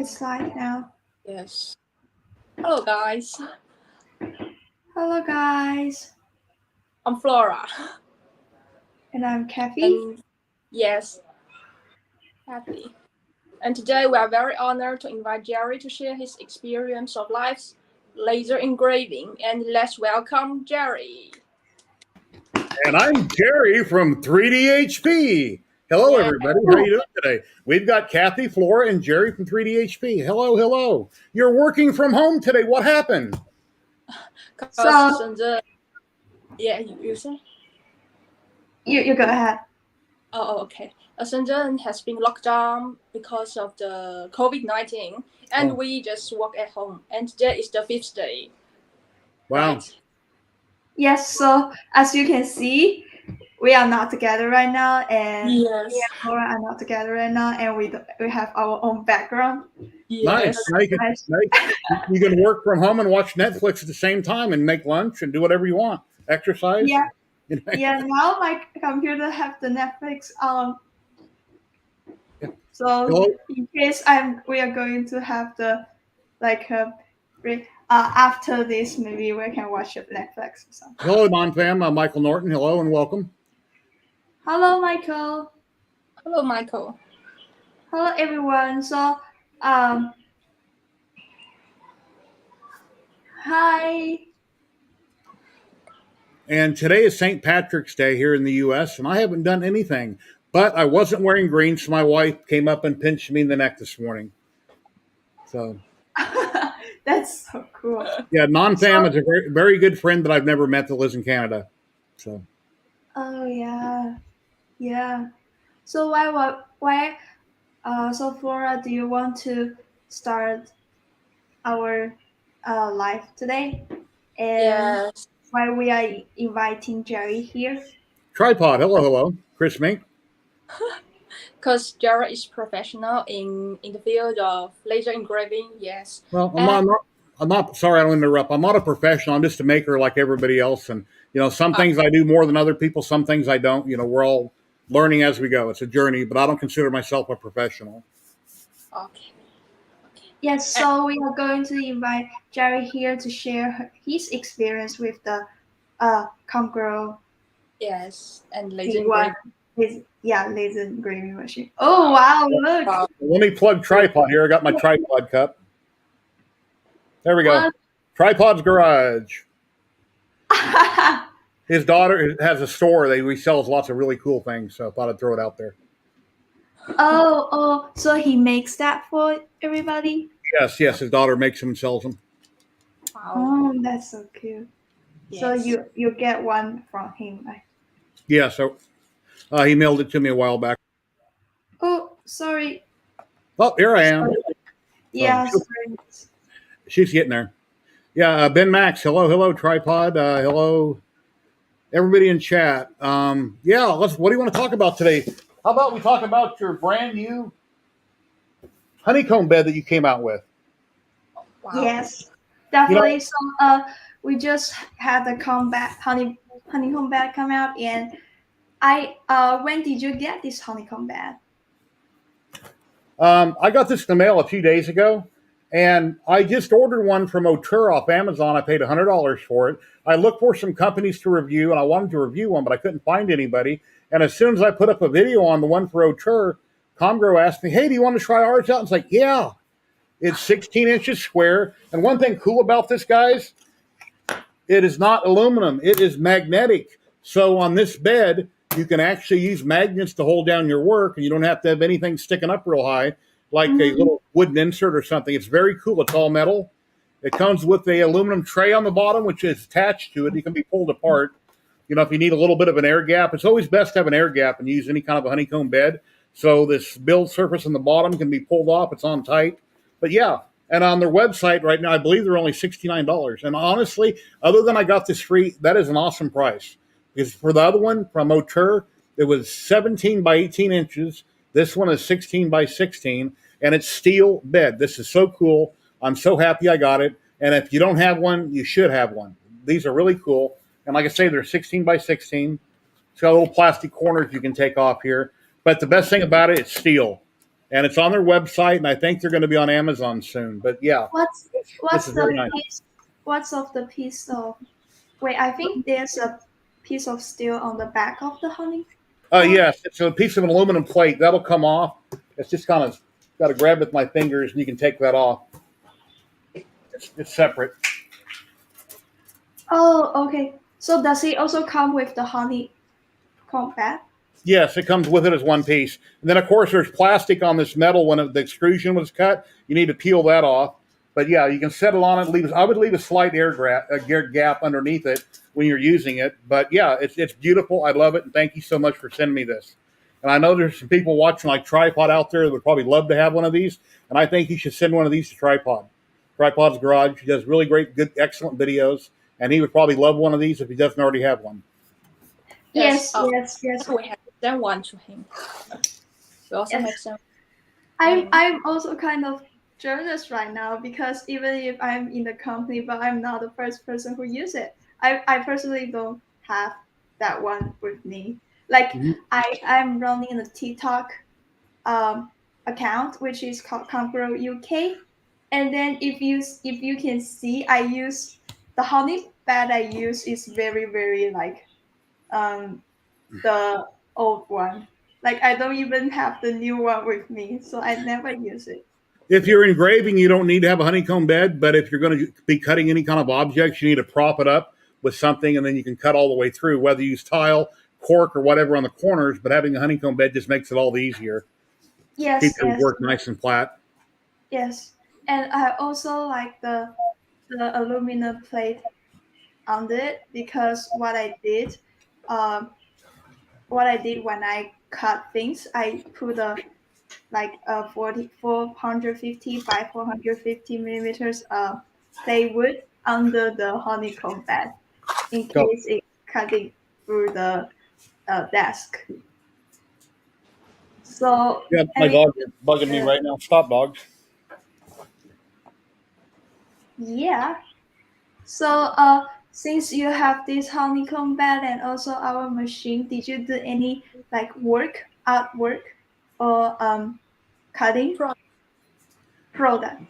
It's live now. Yes. Hello, guys. Hello, guys. I'm Flora. And I'm Kathy. And yes, Kathy. And today we are very honored to invite Jerry to share his experience of life's laser engraving. And let's welcome Jerry. And I'm Jerry from 3DHP. Hello, everybody. How are you doing today? We've got Kathy, Flora, and Jerry from 3DHP. Hello, hello. You're working from home today. What happened? Yeah, you say? You go ahead. Oh, okay. Shenzhen has been locked down because of the COVID-19, and we just work at home. And today is the 5th day. Wow. Right? Yes, so as you can see, we are not together right now, and yes. me and Flora are not together right now, and we have our own background. Yes. Nice. You can work from home and watch Netflix at the same time and make lunch and do whatever you want. Exercise. Yeah. Yeah, now my computer have the Netflix on. So Hello? in case we are going to have the after this, maybe we can watch Netflix or something. Hello, non-fam. I'm Michael Norton. Hello and welcome. Hello, Michael. Hello, Michael. Hello, everyone. So, hi. And today is St. Patrick's Day here in the U.S., and I haven't done anything. But I wasn't wearing green, so my wife came up and pinched me in the neck this morning. So That's so cool. Yeah, non-fam is a very, very good friend that I've never met that lives in Canada. So. Oh yeah. So so Flora, do you want to start our live today? And yes. Why we are inviting Jerry here? Tripod. Hello, Chris Mink. Because Jerry is professional in the field of laser engraving. Yes. Well, I'm not. Sorry, I don't interrupt. I'm not a professional. I'm just a maker like everybody else, and some things I do more than other people. Some things I don't. We're all learning as we go. It's a journey, but I don't consider myself a professional. Okay. Yes, so we are going to invite Jerry here to share his experience with the Comgrow. Yes, and laser engraving. Laser engraving machine. Oh wow! Look. Let me plug Tripod here. I got my Tripod cup. There we go. Tripod's Garage. His daughter has a store. He resells lots of really cool things, so I thought I'd throw it out there. Oh, so he makes that for everybody? Yes, his daughter makes them and sells them. Wow. Oh, that's so cute. Yes. So you get one from him, right? Yeah, so he mailed it to me a while back. Oh, sorry. Oh, here I am. Yeah, she's getting there. Yeah, Ben Max, hello, Tripod, hello, everybody in chat. What do you want to talk about today? How about we talk about your brand new honeycomb bed that you came out with? Wow. Yes, definitely. So we just had the honeycomb bed come out, and when did you get this honeycomb bed? I got this in the mail a few days ago, and I just ordered one from Auteur off Amazon. I paid $100 for it. I looked for some companies to review, and I wanted to review one, but I couldn't find anybody. And as soon as I put up a video on the one for Auteur, Comgrow asked me, "Hey, do you want to try ours out?" And it's like, yeah. It's 16 inches square. And one thing cool about this, guys, it is not aluminum. It is magnetic. So on this bed, you can actually use magnets to hold down your work, and you don't have to have anything sticking up real high, like a little wooden insert or something. It's very cool. It's all metal. It comes with a aluminum tray on the bottom, which is attached to it. It can be pulled apart. If you need a little bit of an air gap, it's always best to have an air gap and use any kind of a honeycomb bed. So this build surface on the bottom can be pulled off. It's on tight. But yeah, and on their website right now, I believe they're only $69. And honestly, other than I got this free, that is an awesome price. Because for the other one from Auteur, it was 17 by 18 inches. This one is 16 by 16, and it's steel bed. This is so cool. I'm so happy I got it. And if you don't have one, you should have one. These are really cool. And like I say, they're 16 by 16. It's got little plastic corners you can take off here. But the best thing about it, it's steel. and it's on their website, and I think they're going to be on Amazon soon. But yeah, What's this what's is the very nice. piece? What's of the piece of? Wait, I think there's a piece of steel on the back of the honey pot. Yes, it's a piece of an aluminum plate that'll come off. It's just kind of got to grab it with my fingers, and you can take that off. It's separate. Oh, okay. So does it also come with the honey combat? Yes, it comes with it as one piece. And then, of course, there's plastic on this metal when the extrusion was cut. You need to peel that off. But yeah, you can set it on it. I would leave a slight air gap underneath it when you're using it. But yeah, it's beautiful. I love it, and thank you so much for sending me this. And I know there's some people watching like Tripod out there that would probably love to have one of these. And I think you should send one of these to Tripod. Tripod's Garage. He does really great, good, excellent videos, and he would probably love one of these if he doesn't already have one. Yes, Yes, yes. we have sent one to him. We also Yes. have some. I'm also kind of jealous right now because even if I'm in the company, but I'm not the first person who use it. I personally don't have that one with me. Like Mhm. I'm running a TikTok account which is called Comgrow UK, and then if you can see, I use the honey bat I use is very like um the old one. Like I don't even have the new one with me, so I never use it. If you're engraving, you don't need to have a honeycomb bed, but if you're going to be cutting any kind of objects, you need to prop it up with something, and then you can cut all the way through, whether you use tile, cork, or whatever on the corners. But having a honeycomb bed just makes it all the easier. Yes, Keeps your yes, work nice and flat. yes. And I also like the aluminum plate on it because um, what I did when I cut things, I put a like a 450 by 450 millimeters plywood under the honeycomb bed in Go. case it cutting through the desk. So Yeah, I my mean, dogs are bugging me uh, right now. Stop, dogs. yeah. So since you have this honeycomb bed and also our machine, did you do any like artwork, or cutting product?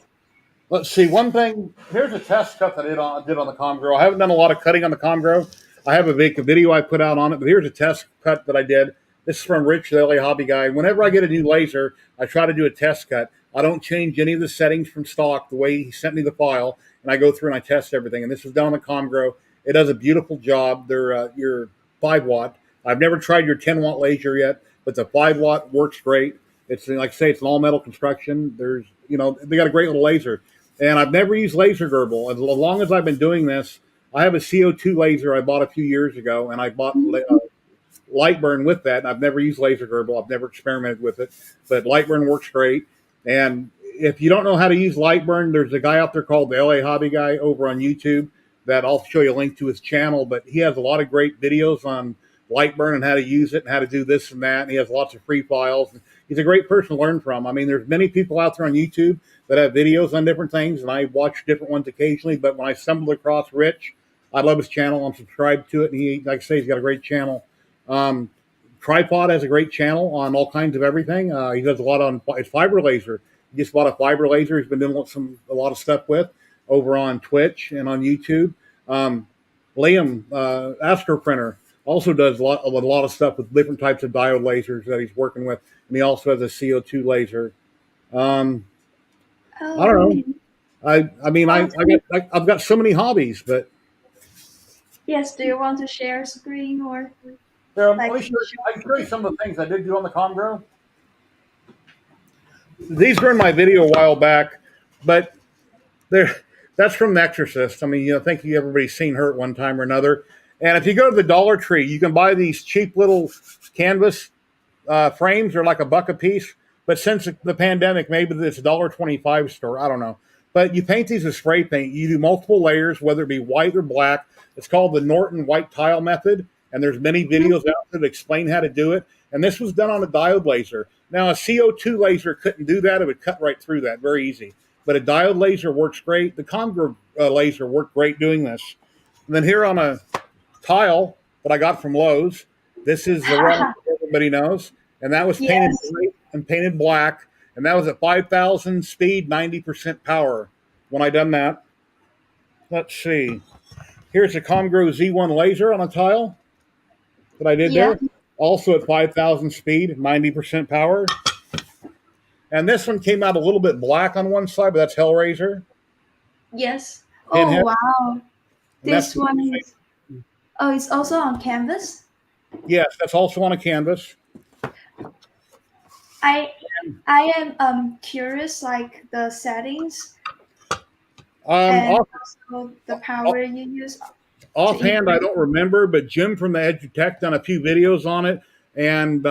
Let's see. One thing. Here's a test cut that I did on the Comgrow. I haven't done a lot of cutting on the Comgrow. I have a video I put out on it, but here's a test cut that I did. This is from Rich, the LA hobby guy. Whenever I get a new laser, I try to do a test cut. I don't change any of the settings from stock the way he sent me the file, and I go through and I test everything. And this was done on the Comgrow. It does a beautiful job. They're your 5 watt. I've never tried your 10 watt laser yet, but the 5 watt works great. It's like I say, it's an all metal construction. They got a great little laser. And I've never used laser gerbil. As long as I've been doing this, I have a CO2 laser I bought a few years ago, and I bought Lightburn with that. And I've never used laser gerbil. I've never experimented with it, but Lightburn works great. And if you don't know how to use Lightburn, there's a guy out there called the LA Hobby Guy over on YouTube that I'll show you a link to his channel. But he has a lot of great videos on Lightburn and how to use it and how to do this and that. And he has lots of free files. He's a great person to learn from. I mean, there's many people out there on YouTube that have videos on different things, and I watch different ones occasionally. But when I stumbled across Rich, I love his channel. I'm subscribed to it, and he, like I say, he's got a great channel. Um, Tripod has a great channel on all kinds of everything. He does a lot on his fiber laser. He just bought a fiber laser. He's been doing a lot of stuff with over on Twitch and on YouTube. Liam Astro Printer also does a lot of stuff with different types of diode lasers that he's working with, and he also has a CO2 laser. Um, I Oh, don't know. really? I mean I've got so many hobbies, but Yes. Do you want to share screen or let like me I can show you show? some of the things I did do on the Comgrow. These were in my video a while back, but they're that's from The Exorcist. I mean, I think everybody's seen her at one time or another. And if you go to the Dollar Tree, you can buy these cheap little canvas frames. They're like $1 a piece. But since the pandemic, maybe this $1.25 store. I don't know. But you paint these with spray paint. You do multiple layers, whether it be white or black. It's called the Norton white tile method. And there's many videos out there that explain how to do it. And this was done on a diode laser. Now, a CO2 laser couldn't do that. It would cut right through that. Very easy. But a diode laser works great. The Comgrow laser worked great doing this. And then here on a tile that I got from Lowe's, this is the one everybody knows. And that was painted Yes. white and painted black. and that was at 5,000 speed, 90% power. When I done that, let's see. Here's a Comgrow Z1 laser on a tile that I did Yeah. there, also at 5,000 speed, 90% power. And this one came out a little bit black on one side, but that's Hellraiser. Yes. Oh Pinhead, wow. and that's This one is. Oh, it's also on canvas. yes, that's also on a canvas. I I am curious like the settings and Off, also the power you use to offhand, I engrave. don't remember, but Jim from the EduTech done a few videos on it, and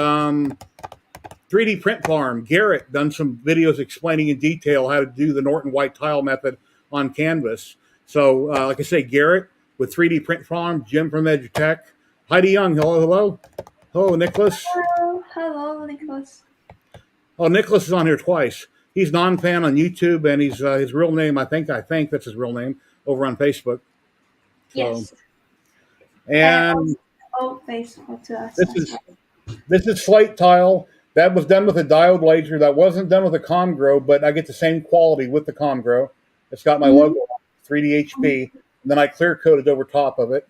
3D Print Farm, Garrett done some videos explaining in detail how to do the Norton white tile method on canvas. So, like I say, Garrett with 3D Print Farm, Jim from EduTech, Heidi Young, hello, hello. Hello, Nicholas. Hello, Nicholas. Oh, Nicholas is on here twice. He's non-fan on YouTube, and he's his real name. I think that's his real name over on Facebook. So, Yes, and and also old Facebook to us this as is well. this is slate tile. That was done with a diode laser. That wasn't done with a Comgrow, but I get the same quality with the Comgrow. It's got my Mhm. logo on it, 3D HP. And then I clear coated over top of it.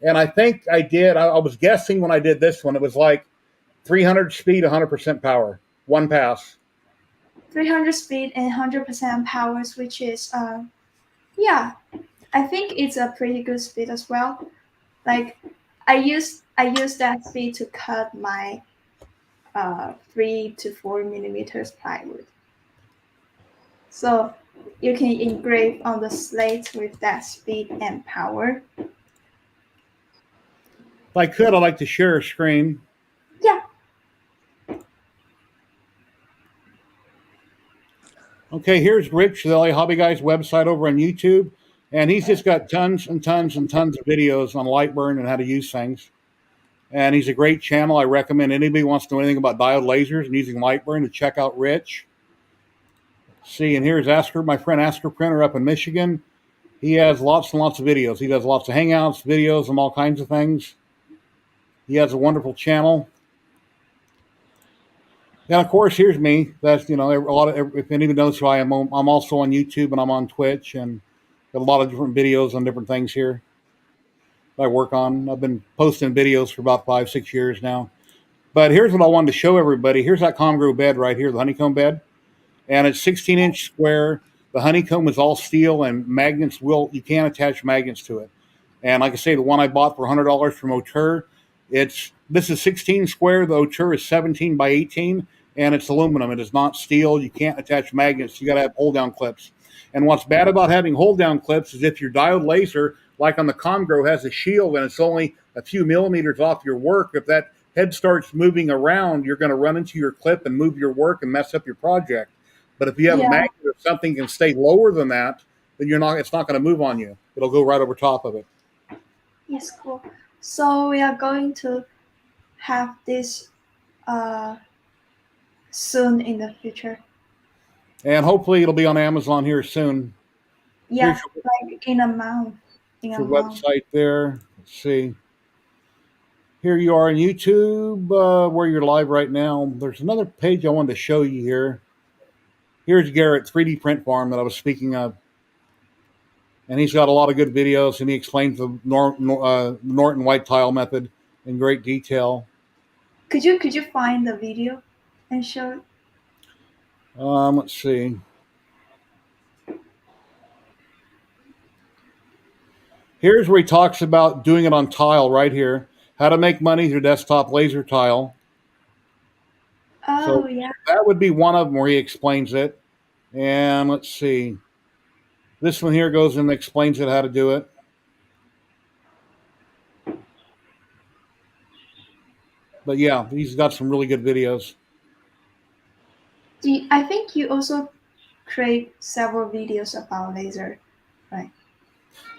And I think I did. I was guessing when I did this one, it was like 300 speed, 100% power, one pass. 300 speed and 100% powers, which is yeah, I think it's a pretty good speed as well. Like I use that speed to cut my 3 to 4 millimeters plywood. So you can engrave on the slate with that speed and power. If I could, I'd like to share a screen. Yeah. Okay, here's Rich, the LA Hobby Guy's website over on YouTube. And he's just got tons and tons and tons of videos on Lightburn and how to use things. And he's a great channel. I recommend anybody who wants to know anything about diode lasers and using Lightburn to check out Rich. See, and here's Asker, my friend Asker Printer up in Michigan. He has lots and lots of videos. He does lots of hangouts, videos, and all kinds of things. He has a wonderful channel. And of course, here's me. That's a lot of. If anyone knows who I am, I'm also on YouTube and I'm on Twitch and got a lot of different videos on different things here that I work on. I've been posting videos for about 5-6 years now. But here's what I wanted to show everybody. Here's that Comgrow bed right here, the honeycomb bed, and it's 16-inch square. The honeycomb is all steel, and you can attach magnets to it. And like I say, the one I bought for $100 from Auteur, this is 16 square. The Auteur is 17 by 18, and it's aluminum. It is not steel. You can't attach magnets. You got to have hold down clips. And what's bad about having hold down clips is if your diode laser, like on the Comgrow, has a shield and it's only a few millimeters off your work, if that head starts moving around, you're going to run into your clip and move your work and mess up your project. But if you have a Yeah. magnet or something can stay lower than that, then it's not going to move on you. It'll go right over top of it. Yes, cool. So we are going to have this soon in the future. And hopefully it'll be on Amazon here soon. Yeah, Here's like in a month. In a your month. website there. Let's see. Here you are on YouTube, where you're live right now. There's another page I wanted to show you here. Here's Garrett, 3D Print Farm, that I was speaking of. And he's got a lot of good videos, and he explains the Norton white tile method in great detail. Could you find the video and show it? Let's see. Here's where he talks about doing it on tile right here. How to make money through desktop laser tile. Oh So yeah. that would be one of them where he explains it. And let's see. This one here goes and explains it how to do it. But yeah, he's got some really good videos. I think you also create several videos about laser, right?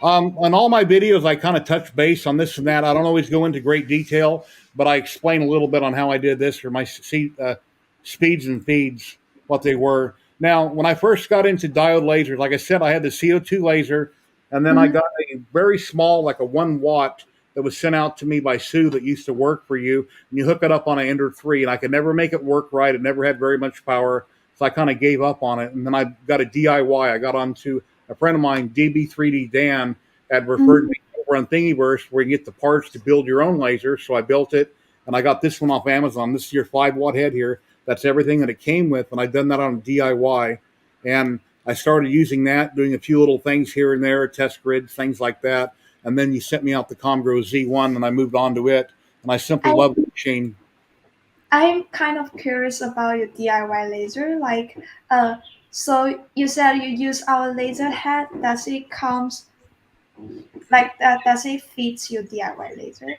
On all my videos, I kind of touch base on this and that. I don't always go into great detail, but I explain a little bit on how I did this or my speeds and feeds, what they were. Now, when I first got into diode lasers, like I said, I had the CO2 laser, and then I got a very small, like a 1 watt, that was sent out to me by Sue that used to work for you. And you hook it up on an Ender 3, and I could never make it work right. It never had very much power. So I kind of gave up on it. And then I got a DIY. I got onto a friend of mine, DB3D Dan, had referred Mhm. me over on Thingiverse where you get the parts to build your own laser. So I built it, and I got this one off Amazon. This is your 5 watt head here. That's everything that it came with. And I've done that on DIY. And I started using that, doing a few little things here and there, test grids, things like that. And then you sent me out the Comgrow Z1, and I moved on to it. And I simply I love the machine. I'm kind of curious about your DIY laser. So you said you use our laser head. Does it comes like that? Does it fit your DIY laser?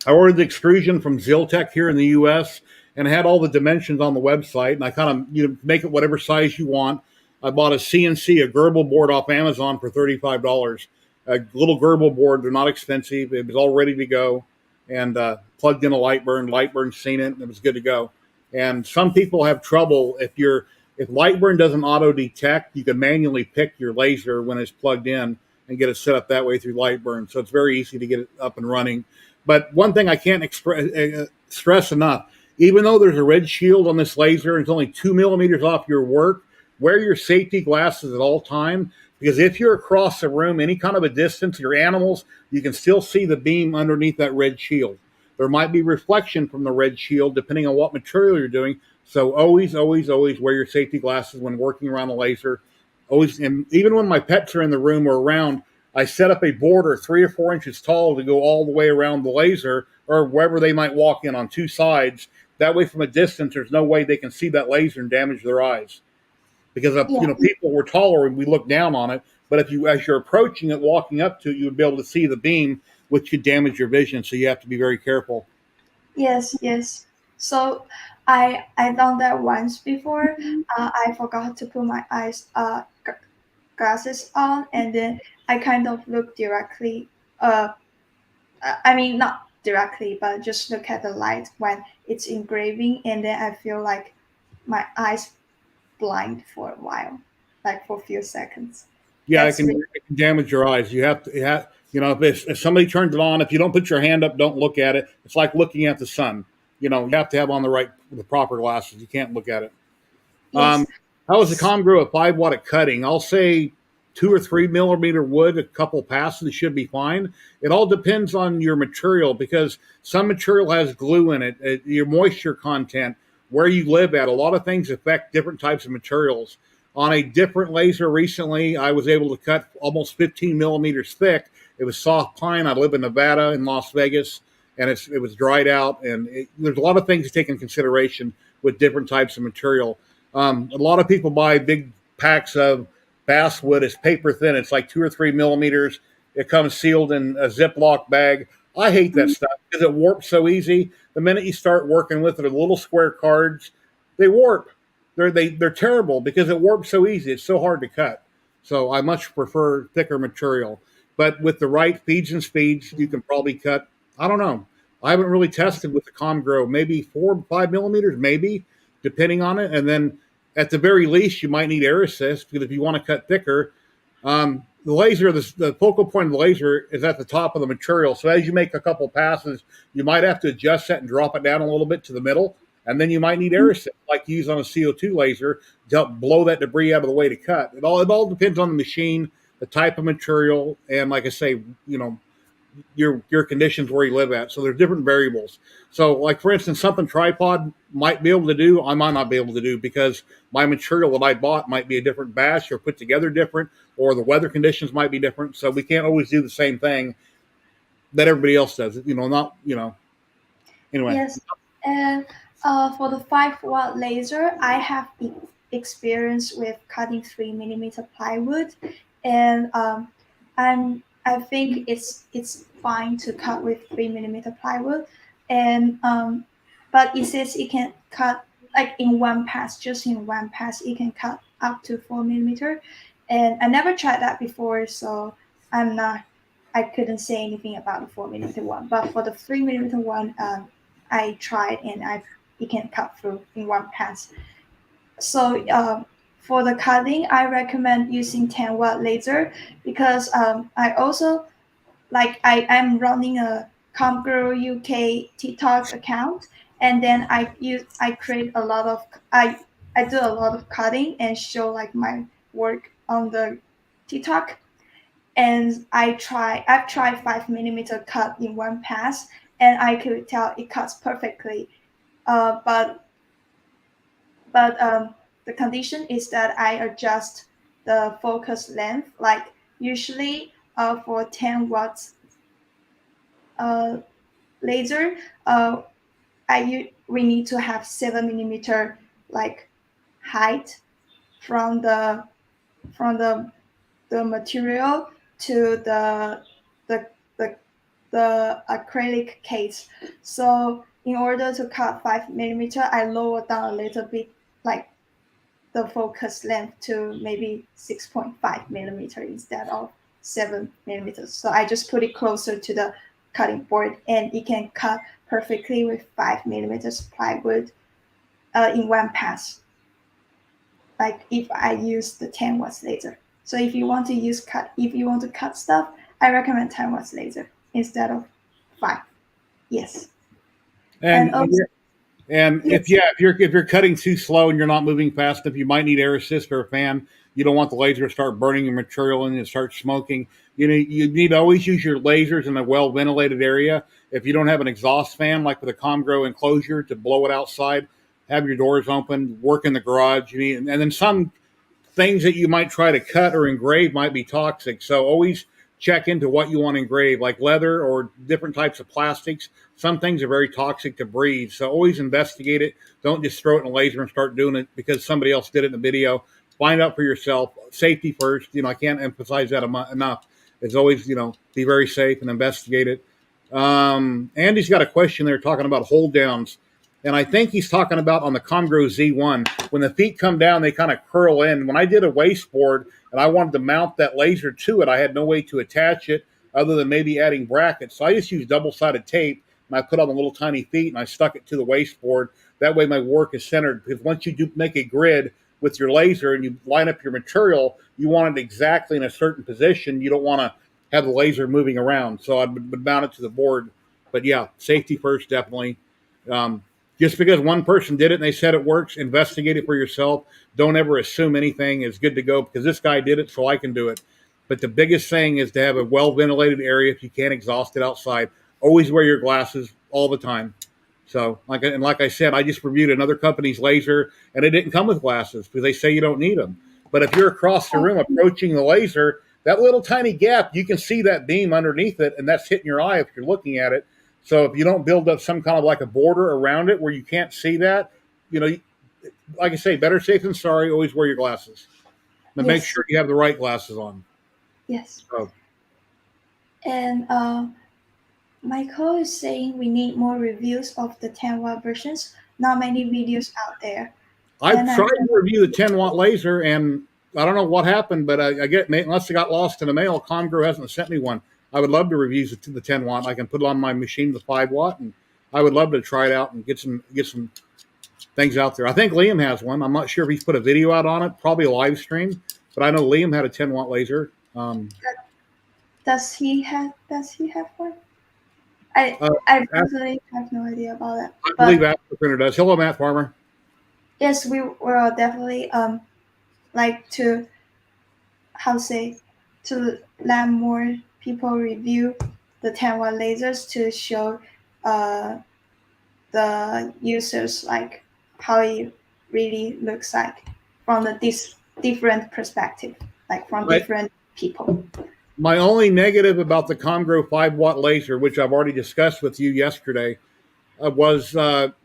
I ordered the extrusion from Ziltech here in the U.S. and it had all the dimensions on the website. And I kind of make it whatever size you want. I bought a CNC, a Gerbil board off Amazon for $35. A little Gerbil board. They're not expensive. It was all ready to go, and plugged in a Lightburn. Lightburn's seen it, and it was good to go. And some people have trouble if Lightburn doesn't auto detect, you can manually pick your laser when it's plugged in and get it set up that way through Lightburn. So it's very easy to get it up and running. But one thing I can't stress enough, even though there's a red shield on this laser and it's only 2 millimeters off your work, wear your safety glasses at all time, because if you're across the room, any kind of a distance, your animals, you can still see the beam underneath that red shield. There might be reflection from the red shield depending on what material you're doing. So always, always, always wear your safety glasses when working around a laser. Always, and even when my pets are in the room or around, I set up a border 3 or 4 inches tall to go all the way around the laser or wherever they might walk in on two sides. That way, from a distance, there's no way they can see that laser and damage their eyes. Because Yeah. people were taller and we look down on it, but if you, as you're approaching it, walking up to it, you would be able to see the beam, which could damage your vision. So you have to be very careful. Yes. Yes. So I done that once before. I forgot to put my glasses on, and then I kind of look directly. I mean, not directly, but just look at the light when it's engraving, and then I feel like my eyes blind for a while, like for a few seconds. Yeah, That's really it can damage your eyes. You have to, if somebody turns it on, if you don't put your hand up, don't look at it. It's like looking at the sun. You have to have on the proper glasses. You can't look at it. yes. How is the Comgrow a 5 watt at cutting? I'll say 2 or 3 millimeter wood, a couple passes should be fine. It all depends on your material because some material has glue in it, your moisture content, where you live at. A lot of things affect different types of materials. On a different laser recently, I was able to cut almost 15 millimeters thick. It was soft pine. I live in Nevada in Las Vegas, and it was dried out. And there's a lot of things to take in consideration with different types of material. A lot of people buy big packs of basswood. It's paper thin. It's like 2 or 3 millimeters. It comes sealed in a Ziploc bag. I hate that Mhm. stuff because it warps so easy. The minute you start working with it, the little square cards, they warp. They're terrible because it warps so easy. It's so hard to cut. So I much prefer thicker material. But with the right feeds and speeds, you can probably cut. I don't know. I haven't really tested with the Comgrow. Maybe 4 or 5 millimeters, maybe depending on it. And then at the very least, you might need air assist because if you want to cut thicker, the focal point of the laser is at the top of the material. So as you make a couple passes, you might have to adjust that and drop it down a little bit to the middle. And then you might need air assist, like you use on a CO2 laser, to help blow that debris out of the way to cut. It all depends on the machine, the type of material, and like I say, your conditions where you live at. So there's different variables. So like for instance, something tripod might be able to do, I might not be able to do because my material that I bought might be a different batch or put together different, or the weather conditions might be different. So we can't always do the same thing that everybody else does. Not anyway. Yes, and for the 5 watt laser, I have experience with cutting 3 millimeter plywood, and I think it's fine to cut with 3 millimeter plywood, and but it says it can cut like in one pass, just in one pass, it can cut up to 4 millimeter, and I never tried that before, so I'm not. I couldn't say anything about the 4 millimeter one, but for the 3 millimeter one, I tried and it can cut through in one pass. So for the cutting, I recommend using 10 watt laser because I also I'm running a Comgrow UK TikTok account, and then I create a lot of I do a lot of cutting and show like my work on the TikTok. And I've tried 5 millimeter cut in one pass, and I could tell it cuts perfectly. But the condition is that I adjust the focus length. Like usually, for 10 watts uh, laser, we need to have 7 millimeter like height from the material to the the the acrylic case. So in order to cut 5 millimeter, I lower down a little bit, like the focus length to maybe 6.5 millimeter instead of 7 millimeters. So I just put it closer to the cutting board, and it can cut perfectly with 5 millimeters plywood in one pass. Like if I use the 10 watts laser. So if you want to cut stuff, I recommend 10 watts laser instead of 5. Yes. And And also, And if yes, if you're cutting too slow and you're not moving fast enough, you might need air assist or a fan. You don't want the laser to start burning your material and it start smoking. You need to always use your lasers in a well ventilated area. If you don't have an exhaust fan like with a Comgrow enclosure to blow it outside, have your doors open. Work in the garage. And then some things that you might try to cut or engrave might be toxic. So always check into what you want to engrave, like leather or different types of plastics. Some things are very toxic to breathe. So always investigate it. Don't just throw it in a laser and start doing it because somebody else did it in the video. Find out for yourself. Safety first. I can't emphasize that enough. It's always, be very safe and investigate it. Andy's got a question there talking about hold downs. And I think he's talking about on the Comgrow Z1. When the feet come down, they kind of curl in. When I did a wasteboard and I wanted to mount that laser to it, I had no way to attach it other than maybe adding brackets. So I just used double-sided tape, and I put on the little tiny feet, and I stuck it to the wasteboard. That way my work is centered. Because once you do make a grid with your laser and you line up your material, you want it exactly in a certain position. You don't want to have the laser moving around. So I would mount it to the board. But yeah, safety first, definitely. Um, just because one person did it and they said it works, investigate it for yourself. Don't ever assume anything is good to go because this guy did it, so I can do it. But the biggest thing is to have a well ventilated area if you can't exhaust it outside. Always wear your glasses all the time. So, like I said, I just reviewed another company's laser and it didn't come with glasses because they say you don't need them. But if you're across the room approaching the laser, that little tiny gap, you can see that beam underneath it, and that's hitting your eye if you're looking at it. So if you don't build up some kind of like a border around it where you can't see that, like I say, better safe than sorry. Always wear your glasses, but make yes, sure you have the right glasses on. yes. So And Michael is saying we need more reviews of the 10-watt versions. Not many videos out there. I've And tried to review the 10-watt laser, and I don't know what happened, but I get unless it got lost in the mail, Comgrow hasn't sent me one. I would love to review the 10-watt. I can put it on my machine, the 5-watt, and I would love to try it out and get some things out there. I think Liam has one. I'm not sure if he's put a video out on it, probably a live stream, but I know Liam had a 10-watt laser. does he have one? I Uh, I I personally have no idea about that. believe But Printer does. Hello, Matt Farmer. yes, we will definitely like to how to say to let more people review the 10-watt lasers to show uh the users like how it really looks like from this different perspective, like from My, different people. my only negative about the Comgrow 5-watt laser, which I've already discussed with you yesterday, was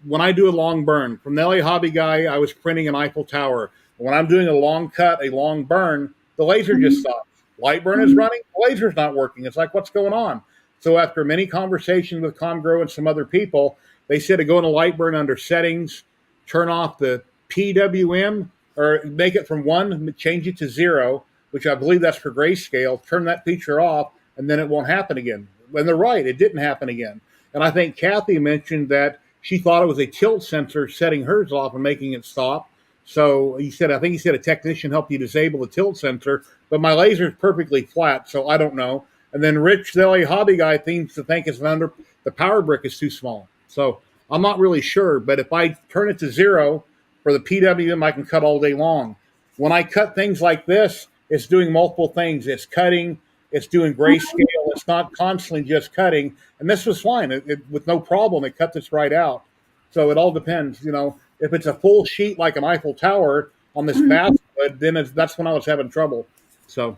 when I do a long burn. From the LA Hobby Guy, I was printing an Eiffel Tower. When I'm doing a long cut, a long burn, the laser just Mhm. stops. Light burn is Mhm. running, the laser's not working. It's like, what's going on? So after many conversations with Comgrow and some other people, they said to go into light burn under settings, turn off the PWM, or make it from 1, change it to 0, which I believe that's for grayscale. Turn that feature off, and then it won't happen again. And they're right, it didn't happen again. And I think Kathy mentioned that she thought it was a tilt sensor setting hers off and making it stop. So I think he said a technician helped you disable the tilt sensor, but my laser is perfectly flat, so I don't know. And then Rich, the LA Hobby Guy, seems to think it's the power brick is too small. So I'm not really sure, but if I turn it to 0 for the PWM, I can cut all day long. When I cut things like this, it's doing multiple things. It's cutting, it's doing grayscale. It's not constantly just cutting. And this was fine. With no problem, it cut this right out. So it all depends. If it's a full sheet like an Eiffel Tower on this basswood, then that's when I was having trouble. So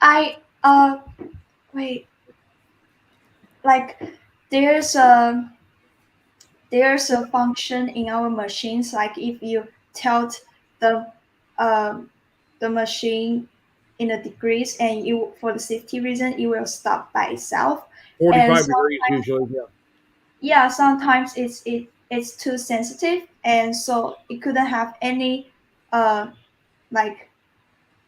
I wait, like there's a function in our machines, like if you tilt the the machine in a degrees, and you, for the safety reason, it will stop by itself. And 45 degrees usually, yeah. yeah, sometimes it's too sensitive, and so it couldn't have any like,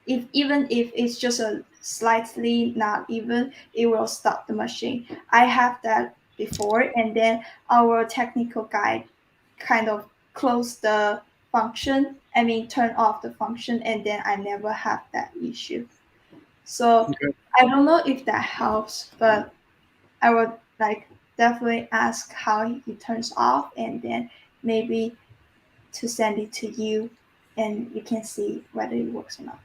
even if it's just a slightly not even, it will stop the machine. I have that before, and then our technical guy kind of closed the function, I mean turn off the function, and then I never have that issue. So Okay. I don't know if that helps, but I would like definitely ask how it turns off, and then maybe to send it to you, and you can see whether it works or not.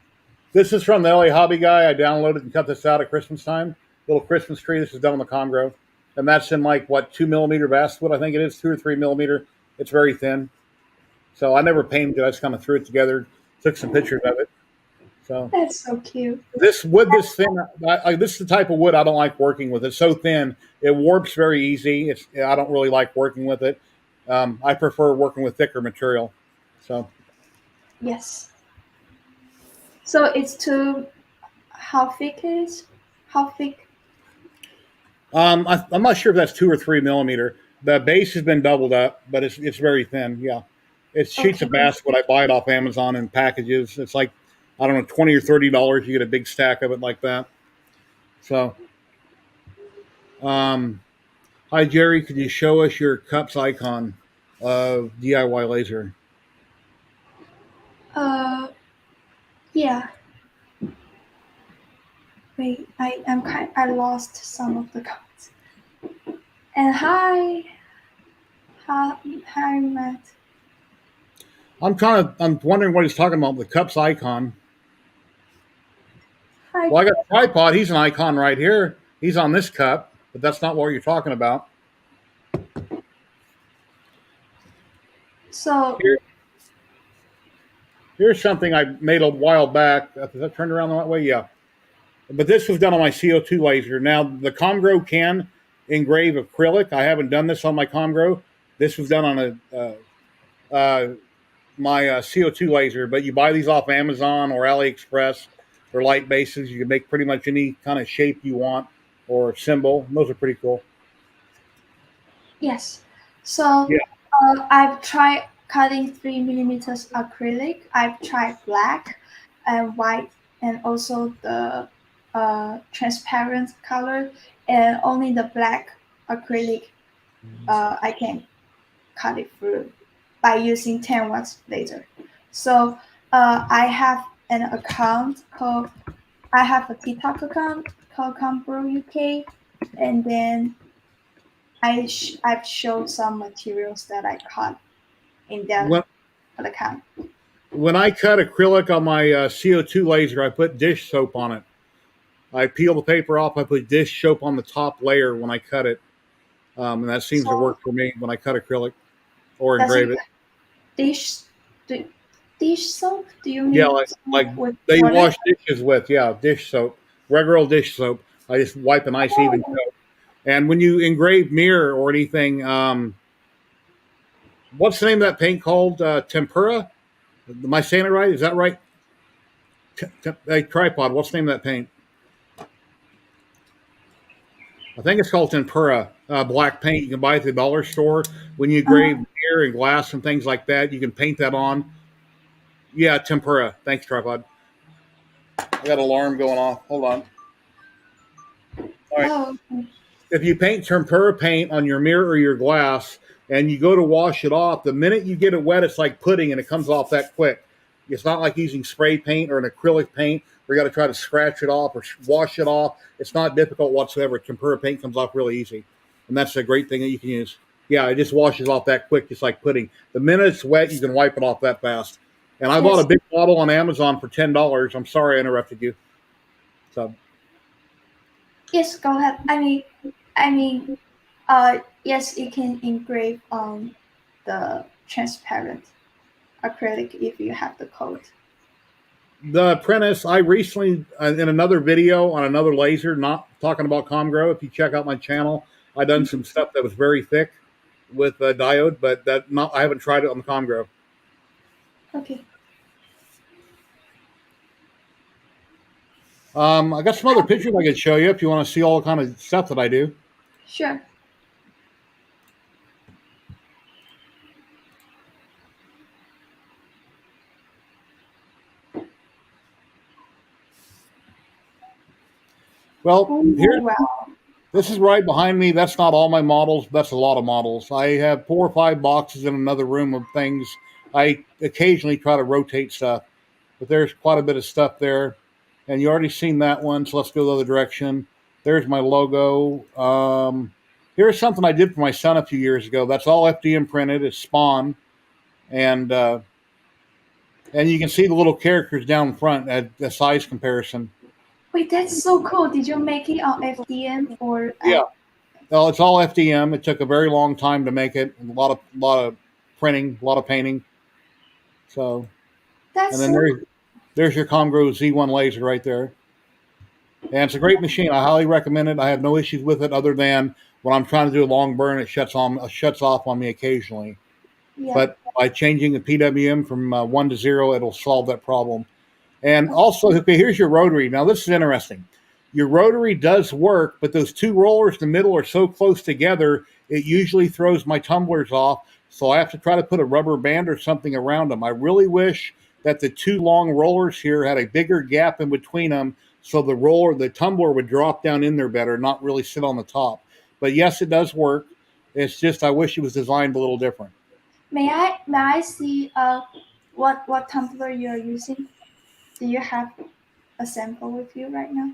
This is from the LA Hobby Guy. I downloaded and cut this out at Christmas time. Little Christmas tree. This is done on the Comgrow. And that's in like, 2 millimeter basswood, I think it is, 2 or 3 millimeter. It's very thin. So I never painted it. I just kind of threw it together, took some pictures of it. So That's so cute. this wood, this thin, this is the type of wood I don't like working with. It's so thin. It warps very easy. I don't really like working with it. I prefer working with thicker material. So Yes. So it's too, how thick it is? How thick? I'm not sure if that's 2 or 3 millimeter. The base has been doubled up, but it's very thin. Yeah, it's sheets of Okay. basswood. I buy it off Amazon in packages. It's like, I don't know, $20 or $30. You get a big stack of it like that. So, hi Jerry, could you show us your cups icon of DIY laser? Yeah. Wait, I lost some of the comments. And hi, Matt. I'm wondering what he's talking about. The cups icon. Hi. Well, I got a tripod. He's an icon right here. He's on this cup, but that's not what you're talking about. So Here's something I made a while back. Is that turned around the right way? Yeah. But this was done on my CO2 laser. Now, the Comgrow can engrave acrylic. I haven't done this on my Comgrow. This was done on my CO2 laser. But you buy these off Amazon or AliExpress. They're light bases. You can make pretty much any kind of shape you want or symbol. Those are pretty cool. yes. So Yeah. I've tried cutting 3 millimeters acrylic. I've tried black and white, and also the transparent color, and only the black acrylic I can cut it through by using 10 watts laser. So I have an account called, I have a TikTok account called Comgrow UK, and then I've showed some materials that I cut in that account. When I cut acrylic on my CO2 laser, I put dish soap on it. I peel the paper off. I put dish soap on the top layer when I cut it, and that seems to work for me when I cut acrylic or engrave it. Dish soap? Do you mean? Yeah, like they water? wash dishes with. Yeah, dish soap, regular old dish soap. I just wipe a nice even coat. And when you engrave mirror or anything, what's the name of that paint called? Tempera? Am I saying it right? Is that right? A tripod. What's the name of that paint? I think it's called tempera, black paint. You can buy it at the dollar store. When you engrave mirror and glass and things like that, you can paint that on. Yeah, tempera. Thanks, tripod. I got an alarm going off. Hold on. All right. Oh, okay. If you paint tempera paint on your mirror or your glass and you go to wash it off, the minute you get it wet, it's like pudding and it comes off that quick. It's not like using spray paint or an acrylic paint where you got to try to scratch it off or wash it off. It's not difficult whatsoever. Tempera paint comes off really easy. And that's a great thing that you can use. Yeah, it just washes off that quick, just like pudding. The minute it's wet, you can wipe it off that fast. And I bought a Yes. big bottle on Amazon for $10. I'm sorry I interrupted you. So Yes. Go ahead. Yes, you can engrave on the transparent acrylic if you have the code. the apprentice, I recently in another video on another laser, not talking about Comgrow. If you check out my channel, I done some stuff that was very thick with a diode, but I haven't tried it on the Comgrow. Okay. I got some other pictures I could show you if you want to see all the kind of stuff that I do. Sure. Well, Oh, here's wow. this is right behind me. That's not all my models. That's a lot of models. I have 4 or 5 boxes in another room of things. I occasionally try to rotate stuff, but there's quite a bit of stuff there. And you already seen that one, so let's go the other direction. There's my logo. Here's something I did for my son a few years ago. That's all FDM printed. It's Spawn, and you can see the little characters down front at the size comparison. Wait, that's so cool. Did you make it on FDM or? Yeah. Well, it's all FDM. It took a very long time to make it. A lot of printing, a lot of painting. So, That's and then so. there's your Comgrow Z1 laser right there. And it's a great machine. I highly recommend it. I have no issues with it other than when I'm trying to do a long burn, it shuts off on me occasionally. Yeah. But by changing the PWM from 1 to 0, it'll solve that problem. And also, okay, here's your rotary. Now, this is interesting. Your rotary does work, but those 2 rollers in the middle are so close together, it usually throws my tumblers off. So I have to try to put a rubber band or something around them. I really wish that the 2 long rollers here had a bigger gap in between them, so the tumbler would drop down in there better, not really sit on the top. But yes, it does work. It's just I wish it was designed a little different. May I see what tumbler you're using? Do you have a sample with you right now?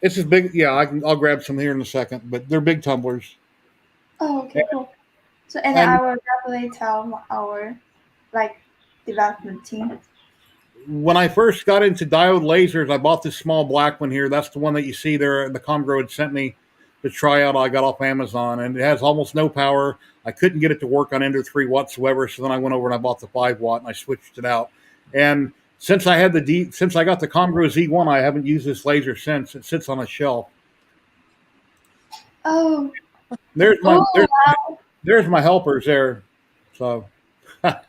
It's as big. Yeah, I'll grab some here in a second, but they're big tumblers. Oh, okay, cool. So and And I will definitely tell our development team. when I first got into diode lasers, I bought this small black one here. That's the one that you see there. The Comgrow had sent me to try out. I got off Amazon, and it has almost no power. I couldn't get it to work on Ender 3 whatsoever, so then I went over and I bought the 5 watt and I switched it out. And since I got the Comgrow Z1, I haven't used this laser since. It sits on a shelf. Oh, There's my wow. there's my helpers there. So gotta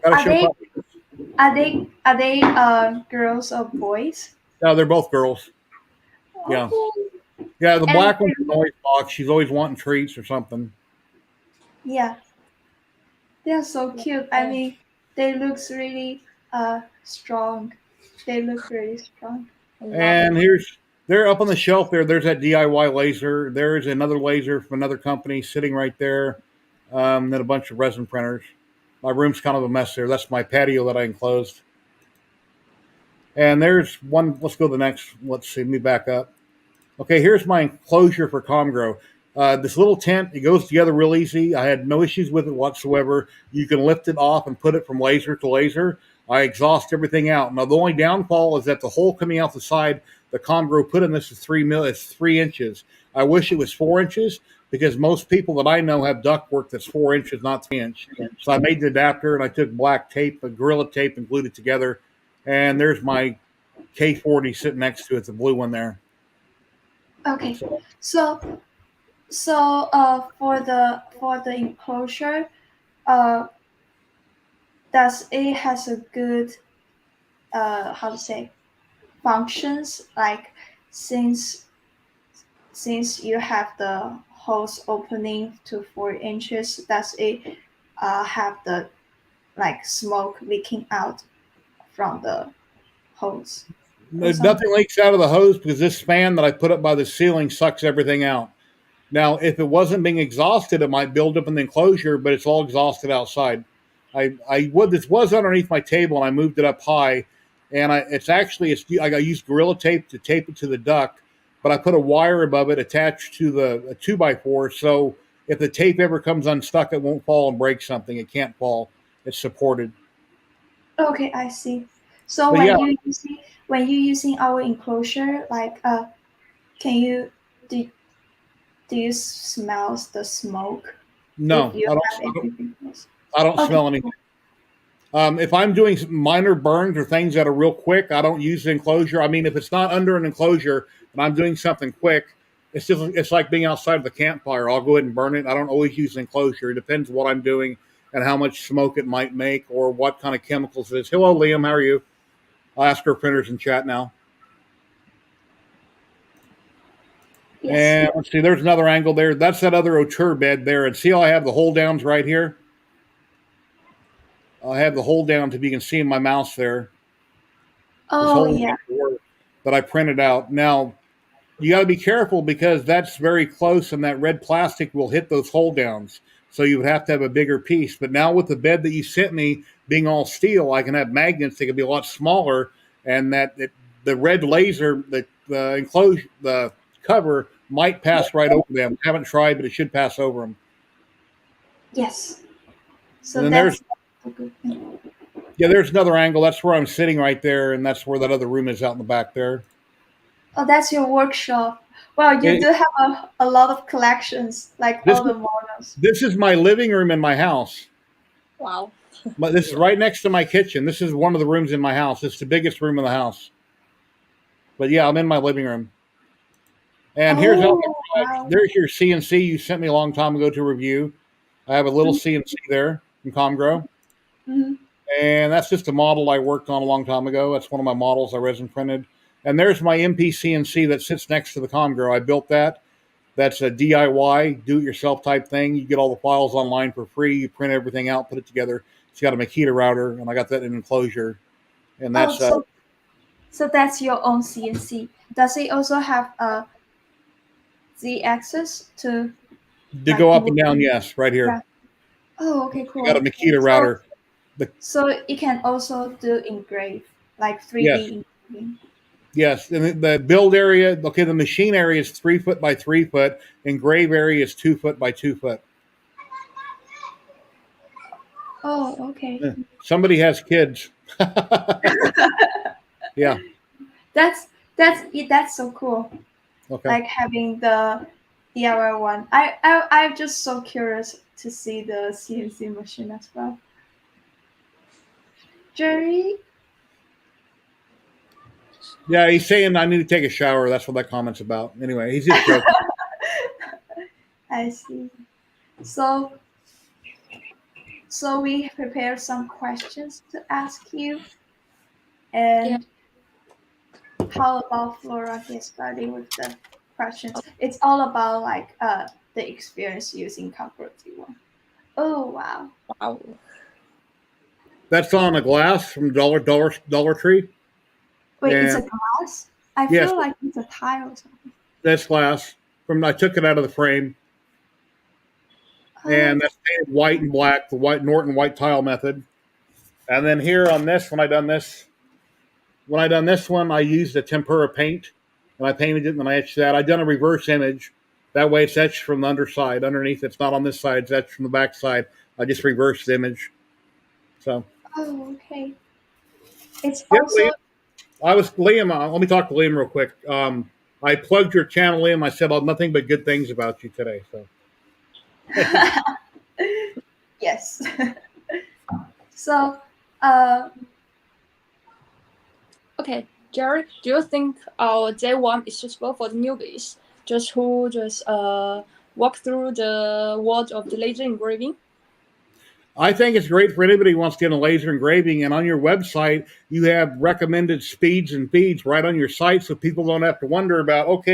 Are show they puppies. are they girls or boys? No, they're both girls. Yeah. Okay. Yeah, the And black one's an always box. She's always wanting treats or something. yeah, they're so cute. I mean, they looks really strong. They look really strong. And they're up on the shelf there. There's that DIY laser. There's another laser from another company sitting right there. Then a bunch of resin printers. My room's kind of a mess there. That's my patio that I enclosed. And there's one. Let's go to the next. Let's see. Let me back up. Okay, here's my enclosure for Comgrow. This little tent, it goes together real easy. I had no issues with it whatsoever. You can lift it off and put it from laser to laser. I exhaust everything out. Now, the only downfall is that the hole coming out the side, the Comgrow put in this is 3 inches. I wish it was 4 inches because most people that I know have ductwork that's 4 inches, not 3 inch. So I made the adapter and I took black tape, Gorilla tape, and glued it together. And there's my K40 sitting next to it, the blue one there. Okay, so for the enclosure, does it has a good how to say functions like since you have the hose opening to 4 inches, does it have the smoke leaking out from the hose? Nothing leaks out of the hose because this fan that I put up by the ceiling sucks everything out. Now, if it wasn't being exhausted, it might build up in the enclosure, but it's all exhausted outside. This was underneath my table and I moved it up high, and I used Gorilla tape to tape it to the duct, but I put a wire above it attached to a 2x4, so if the tape ever comes unstuck, it won't fall and break something. It can't fall. It's supported. Okay, I see. So But yeah, when you using our enclosure, like can you do do you smell the smoke if no, you I don't. have everything close? I don't Okay, smell anything. cool. If I'm doing minor burns or things that are real quick, I don't use the enclosure. I mean, if it's not under an enclosure and I'm doing something quick, it's like being outside of the campfire. I'll go ahead and burn it. I don't always use the enclosure. It depends what I'm doing and how much smoke it might make or what kind of chemicals it is. Hello, Liam. How are you? I'll ask our printers in chat now. Yes. And let's see, there's another angle there. That's that other hauteur bed there. And see how I have the hold downs right here? I have the hold downs, if you can see in my mouse there. This Oh whole yeah. that I printed out. Now, you got to be careful because that's very close and that red plastic will hit those hold downs. So you would have to have a bigger piece. But now with the bed that you sent me being all steel, I can have magnets that can be a lot smaller, and the red laser, the enclosure, the cover might pass right over them. I haven't tried, but it should pass over them. Yes. And So then that's a good thing. there's another angle. That's where I'm sitting right there, and that's where that other room is out in the back there. Oh, that's your workshop. Wow, you It, do have a lot of collections, like this all the models. this is my living room in my house. Wow. But this is right next to my kitchen. This is one of the rooms in my house. It's the biggest room in the house. But yeah, I'm in my living room. And here's Oh, wow. there's your CNC you sent me a long time ago to review. I have a little CNC there from Comgrow. Mm-hmm. And that's just a model I worked on a long time ago. That's one of my models I resin printed. And there's my MP CNC that sits next to the Comgrow. I built that. That's a DIY, do-it-yourself type thing. You get all the files online for free. You print everything out, put it together. It's got a Makita router, and I got that in an enclosure. And Oh, that's so that's your own CNC. Does it also have a Z-axis to to like go up move? and down. Yes, right here. Yeah. Oh, okay, You got a cool. Makita So router. The, so it can also do engrave, like yes, 3D engraving. yes. And the build area, okay, the machine area is 3 foot by 3 foot. Engrave area is 2 foot by 2 foot. Oh, okay. Somebody has kids. Yeah. That's so cool. Okay. Like having the DIY one. I'm just so curious to see the CNC machine as well. Jerry, Yeah, he's saying I need to take a shower. That's what that comment's about. Anyway, he's just joking. I see. So so we prepared some questions to ask you. And how about Flora get started with the questions? It's all about like the experience using Comgo Z1. Oh wow. Wow. That's on a glass from Dollar Tree. Wait, it's And a glass? I yes, feel like it's a tile or something. that's glass. I took it out of the frame. Oh, And that's painted white and black, the white Norton white tile method. And then here on this, when I done this one, I used a tempera paint, and I painted it, and I etched that. I done a reverse image. That way, it's etched from the underside. Underneath, it's not on this side; it's etched from the back side. I just reversed the image. So, oh, okay. It's yeah, also Liam. Liam. Let me talk to Liam real quick. I plugged your channel in. I said nothing but good things about you today. So, yes. So, uh, Okay, Jerry, do you think our J1 is suitable for the newbies, just who walk through the world of the laser engraving? I think it's great for anybody who wants to get a laser engraving. And on your website, you have recommended speeds and feeds right on your site, so people don't have to wonder about what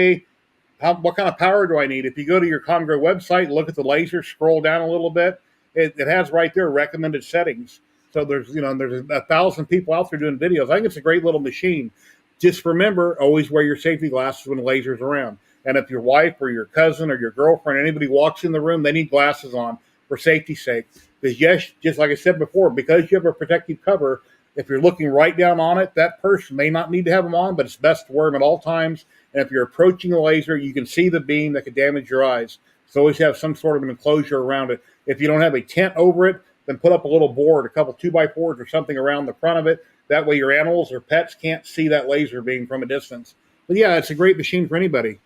kind of power do I need. If you go to your Comgrow website, look at the laser, scroll down a little bit, it has right there recommended settings. So there's 1,000 people out there doing videos. I think it's a great little machine. Just remember, always wear your safety glasses when the laser's around. And if your wife or your cousin or your girlfriend, anybody walks in the room, they need glasses on for safety's sake. Because yes, just like I said before, because you have a protective cover, if you're looking right down on it, that person may not need to have them on, but it's best to wear them at all times. And if you're approaching a laser, you can see the beam that could damage your eyes. So always have some sort of an enclosure around it. If you don't have a tent over it, then put up a little board, a couple 2x4s or something around the front of it. That way your animals or pets can't see that laser beam from a distance. But yeah, it's a great machine for anybody.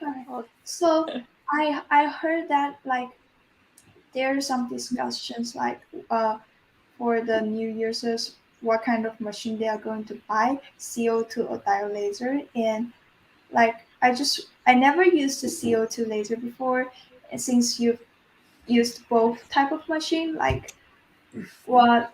Alright. Oh, So I heard that like there are some discussions like for the new users what kind of machine they are going to buy, CO2 or diode laser. And like I never used the CO2 laser before. And since you've used both type of machine, like what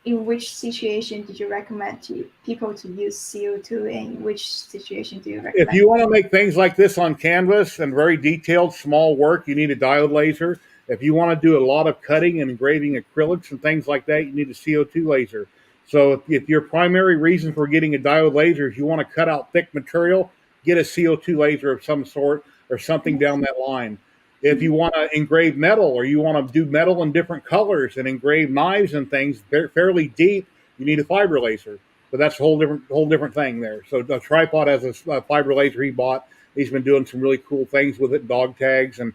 in which situation did you recommend to people to use CO2, and in which situation do you If recommend? you want to make things like this on canvas and very detailed, small work, you need a diode laser. If you want to do a lot of cutting and engraving acrylics and things like that, you need a CO2 laser. So if your primary reason for getting a diode laser is you want to cut out thick material, get a CO2 laser of some sort or something down that line. If you want to engrave metal or you want to do metal in different colors and engrave knives and things fairly deep, you need a fiber laser. But that's a whole different thing there. So the tripod has a fiber laser he bought. He's been doing some really cool things with it, dog tags, and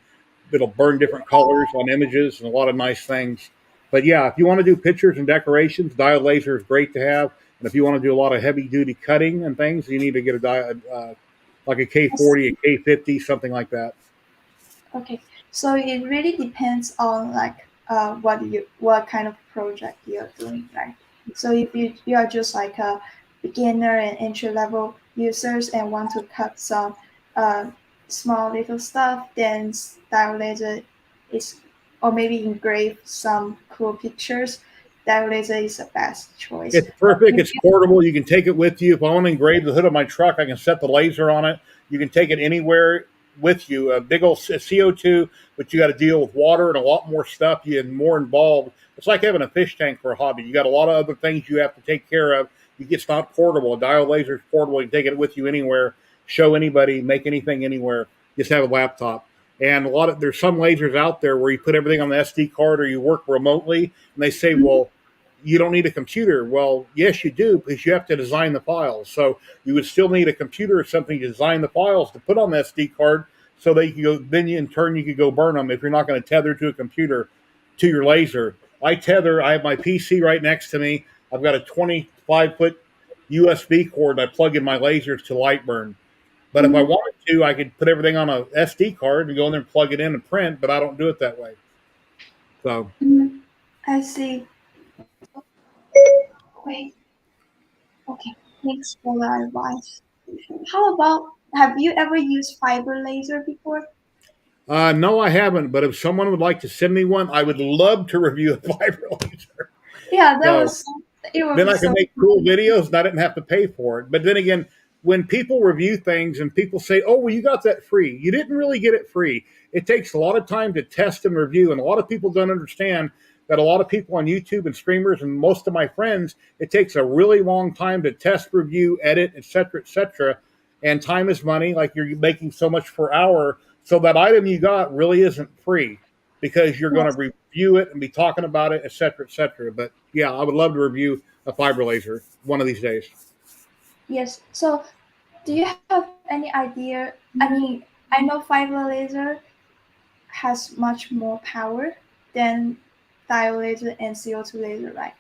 it'll burn different colors on images and a lot of nice things. But yeah, if you want to do pictures and decorations, diode laser is great to have. And if you want to do a lot of heavy duty cutting and things, you need to get a diode, like a K40, a K50, something like that. Okay, so it really depends on like what kind of project you're doing, right? So if you are just like a beginner and entry level users and want to cut some uh, small little stuff, then style laser is, or maybe engrave some cool pictures. Style laser is the best choice. It's But perfect. if It's portable. You can take it with you. If I want to engrave the hood of my truck, I can set the laser on it. You can take it anywhere with you. A big old CO2, but you got to deal with water and a lot more stuff. You get more involved. It's like having a fish tank for a hobby. You got a lot of other things you have to take care of. It's not portable. A diode laser is portable. You can take it with you anywhere, show anybody, make anything anywhere. Just have a laptop. And there's some lasers out there where you put everything on the SD card or you work remotely, and they say, well, you don't need a computer. Well, yes, you do, because you have to design the files. So you would still need a computer or something to design the files to put on the SD card so that you can go, then in turn, you could go burn them if you're not going to tether to a computer to your laser. I have my PC right next to me. I've got a 25-foot USB cord. I plug in my lasers to light burn. But if I Mhm, wanted to, I could put everything on a SD card and go in there and plug it in and print, but I don't do it that way. So mhm, I see. Wait, okay. Thanks for the advice. How about, have you ever used fiber laser before? No, I haven't. But if someone would like to send me one, I would love to review a fiber laser. Yeah, So it would then be I can so make cool videos and I didn't have to pay for it. But then again, when people review things and people say, "Oh, well, you got that free," you didn't really get it free. It takes a lot of time to test and review, and a lot of people don't understand that a lot of people on YouTube and streamers and most of my friends, it takes a really long time to test, review, edit, etc., etc. And time is money. Like you're making so much per hour, so that item you got really isn't free because you're going to yes, review it and be talking about it, et cetera, et cetera. But yeah, I would love to review a fiber laser one of these days. yes. So, do you have any idea? I mean, I know fiber laser has much more power than diode laser and CO2 laser, right?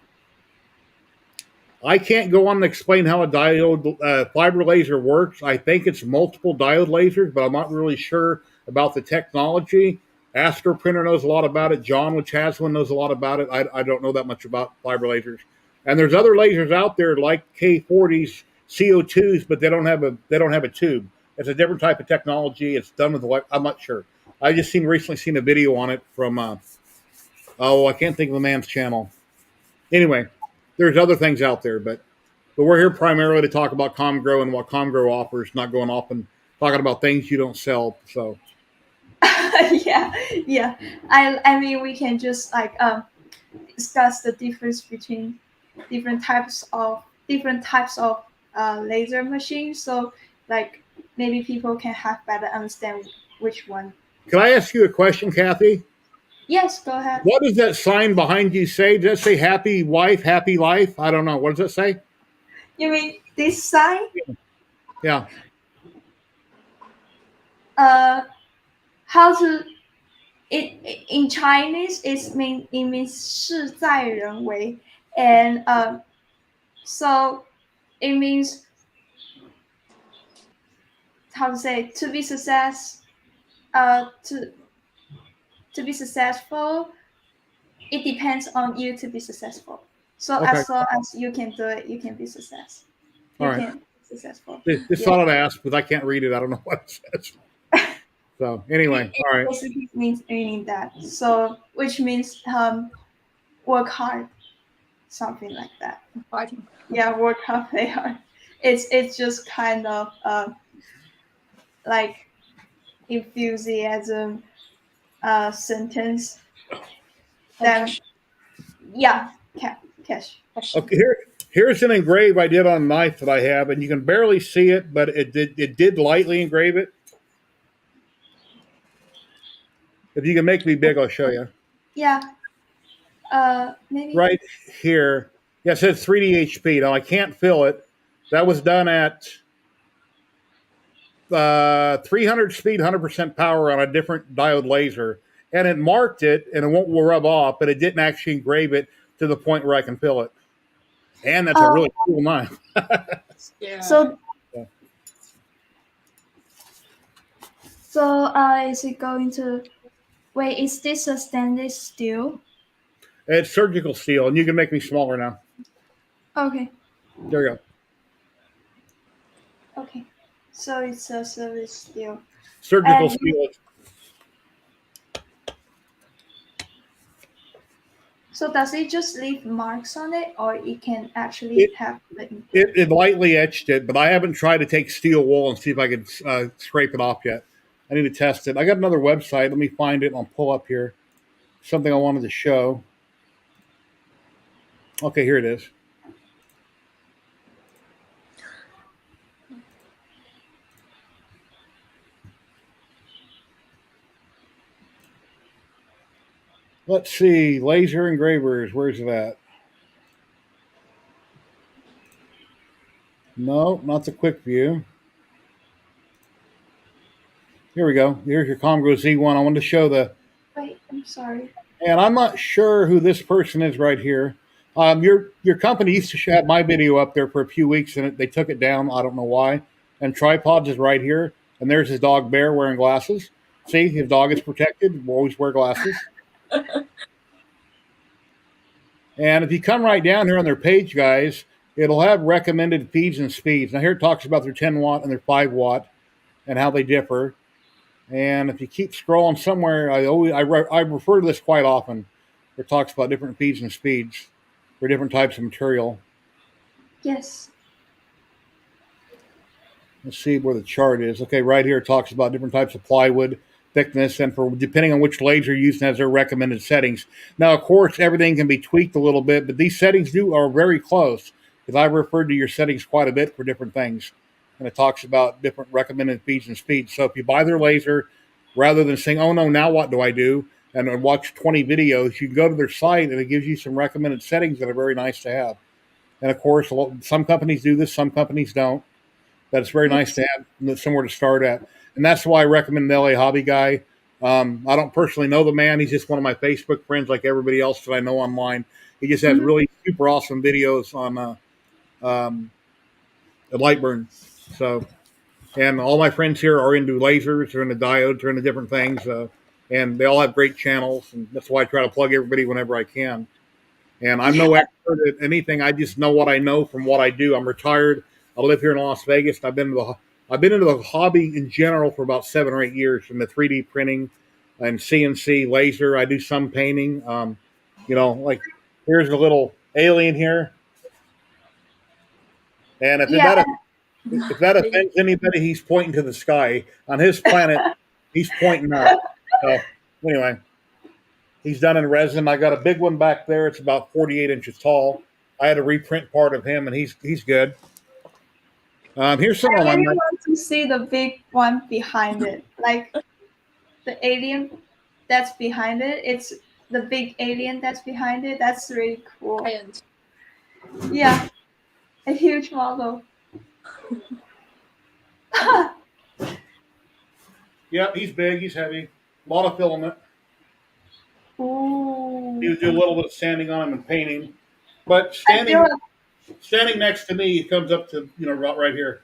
I can't go on and explain how a diode fiber laser works. I think it's multiple diode lasers, but I'm not really sure about the technology. Astro Printer knows a lot about it. John, which has one, knows a lot about it. I don't know that much about fiber lasers. And there's other lasers out there like K40s, CO2s, but they don't have a tube. It's a different type of technology. It's done with I'm not sure. I just recently seen a video on it from I can't think of the man's channel. Anyway, there's other things out there, but we're here primarily to talk about Comgrow and what Comgrow offers, not going off and talking about things you don't sell. So Yeah, yeah. I mean, we can just like discuss the difference between different types of laser machines. So like maybe people can have better understand which one. can I ask you a question, Kathy? Yes, go ahead. What does that sign behind you say? Does it say happy wife, happy life? I don't know. What does it say? You mean this sign? Yeah. Uh, how to it in Chinese it means 事在人为 and so it means how to say to be to be successful it depends on you to be successful. So Okay. as long as you can do it, you can be success. All You right. can be successful. Just thought I'd ask because I can't read it. I don't know what it says. So anyway, It all right. basically meaning that. So which means work hard, something like that. Fighting. Yeah, work hard, play hard. It's just kind of like enthusiasm sentence. Then Cash. yeah, cash. Okay, here's an engrave I did on a knife that I have, and you can barely see it, but it did lightly engrave it. If you can make me big, I'll show you. Yeah. Maybe. Right here, yeah, it says 3D HP. Now I can't fill it. That was done at 300 speed, 100% power on a different diode laser, and it marked it, and it won't rub off, but it didn't actually engrave it to the point where I can fill it. And that's a really cool knife. Yeah. So is it going to wait? Is this a stainless steel? It's surgical steel, and you can make me smaller now. Okay. There you go. Okay. So it's a stainless steel. Surgical steel. So does it just leave marks on it, or it can actually have the It lightly etched it, but I haven't tried to take steel wool and see if I could scrape it off yet. I need to test it. I got another website. Let me find it and I'll pull up here. Something I wanted to show. Okay, here it is. Let's see. Laser engravers. Where's it at? No, not the quick view. Here we go. Here's your Comgo Z1. I wanted to show the. Wait, I'm sorry. And I'm not sure who this person is right here. Your company used to have my video up there for a few weeks, and they took it down. I don't know why. And Tripods is right here, and there's his dog Bear wearing glasses. See, his dog is protected. We'll always wear glasses. And if you come right down here on their page, guys, it'll have recommended feeds and speeds. Now here it talks about their 10 watt and their 5 watt and how they differ. And if you keep scrolling somewhere, I refer to this quite often. It talks about different feeds and speeds for different types of material. Yes. Let's see where the chart is. Okay, right here it talks about different types of plywood thickness, and for depending on which laser you're using as their recommended settings. Now, of course, everything can be tweaked a little bit, but these settings are very close because I've referred to your settings quite a bit for different things. And it talks about different recommended feeds and speeds. So if you buy their laser, rather than saying, oh no, now what do I do? And watch 20 videos, you can go to their site and it gives you some recommended settings that are very nice to have. And of course, some companies do this, some companies don't. But it's very nice to have somewhere to start at. And that's why I recommend the LA Hobby Guy. I don't personally know the man. He's just one of my Facebook friends like everybody else that I know online. He just has really super awesome videos on Lightburn. So, and all my friends here are into lasers, they're into diodes, they're into different things. And they all have great channels. And that's why I try to plug everybody whenever I can. And I'm no expert at anything. I just know what I know from what I do. I'm retired. I live here in Las Vegas. I've been into the hobby in general for about 7 or 8 years, from the 3D printing and CNC laser. I do some painting. Like here's a little alien here. And if that offends anybody, he's pointing to the sky. On his planet, he's pointing up. So anyway, he's done in resin. I got a big one back there. It's about 48 inches tall. I had to reprint part of him, and he's good. Here's some I of my. really want to see the big one behind it, like the alien that's behind it. It's the big alien that's behind it. That's really cool. Yeah, a huge model. Yep, he's big. He's heavy. A lot of filament. Ooh. You do a little bit of sanding on them and painting. But I feel standing next to me, it comes up to right here.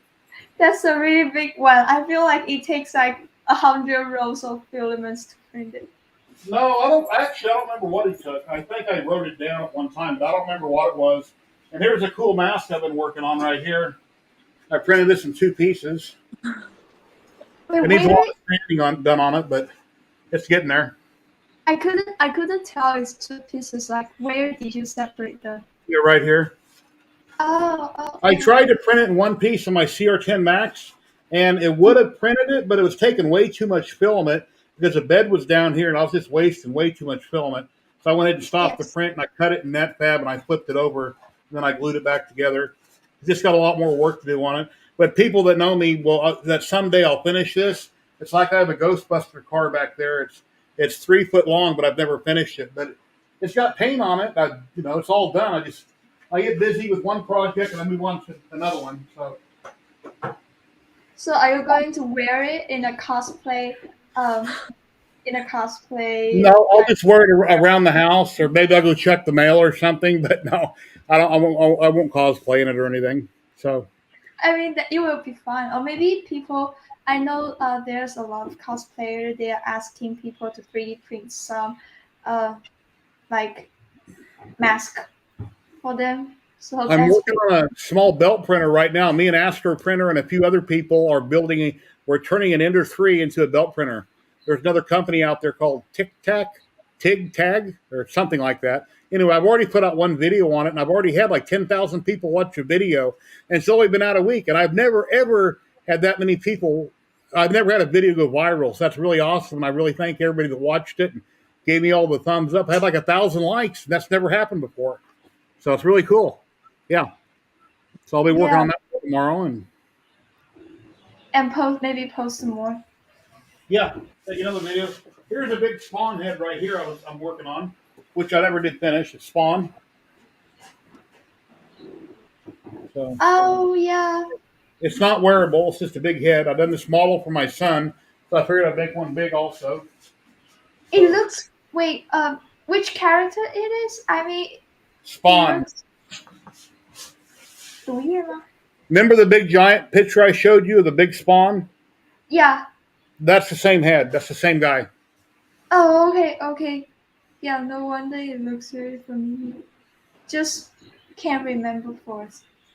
that's a really big one. I feel like it takes like 100 rows of filaments to print it. No, I don't. Actually, I don't remember what he took. I think I wrote it down at one time, but I don't remember what it was. And here's a cool mask I've been working on right here. I printed this in 2 pieces. Wait, It needs a lot of sanding done on it, but it's getting there. I couldn't tell it's 2 pieces. Like, where did you separate the? Yeah, right here. Oh. I tried to print it in 1 piece on my CR10 Max, and it would have printed it, but it was taking way too much filament because the bed was down here, and I was just wasting way too much filament. So I went ahead and stopped the print, and I cut it in NetFab, and I flipped it over, and then I glued it back together. Just got a lot more work to do on it. But people that know me that someday I'll finish this. It's like I have a Ghostbuster car back there. It's 3 foot long, but I've never finished it. But it's got paint on it. It's all done. I get busy with one project and I move on to another one. So are you going to wear it in a cosplay? No, I'll just wear it around the house, or maybe I'll go check the mail or something. But no, I don't. I won't cosplay in it or anything. So. I mean, it will be fun. Or maybe people. I know there's a lot of cosplayers. They are asking people to 3D print some, like, mask for them. So I'm working on a small belt printer right now. Me and Astro Printer and a few other people are we're turning an Ender 3 into a belt printer. There's another company out there called Tig Tag, or something like that. Anyway, I've already put out 1 video on it, and I've already had like 10,000 people watch a video, and it's only been out a week, and I've never, ever had that many people. I've never had a video go viral, so that's really awesome, and I really thank everybody that watched it and gave me all the thumbs up. I had like 1,000 likes, and that's never happened before. So it's really cool. Yeah. So I'll be working on that tomorrow and post some more. Yeah. The video. Here's a big spawn head right here I'm working on, which I never did finish. It's spawn. So, oh yeah. It's not wearable. It's just a big head. I've done this model for my son, so I figured I'd make one big also. It looks. Wait. Which character it is? I mean. Spawn. Remember the big giant picture I showed you of the big spawn? Yeah. That's the same head. That's the same guy. Oh, okay. Yeah, no wonder it looks very familiar. Just can't remember for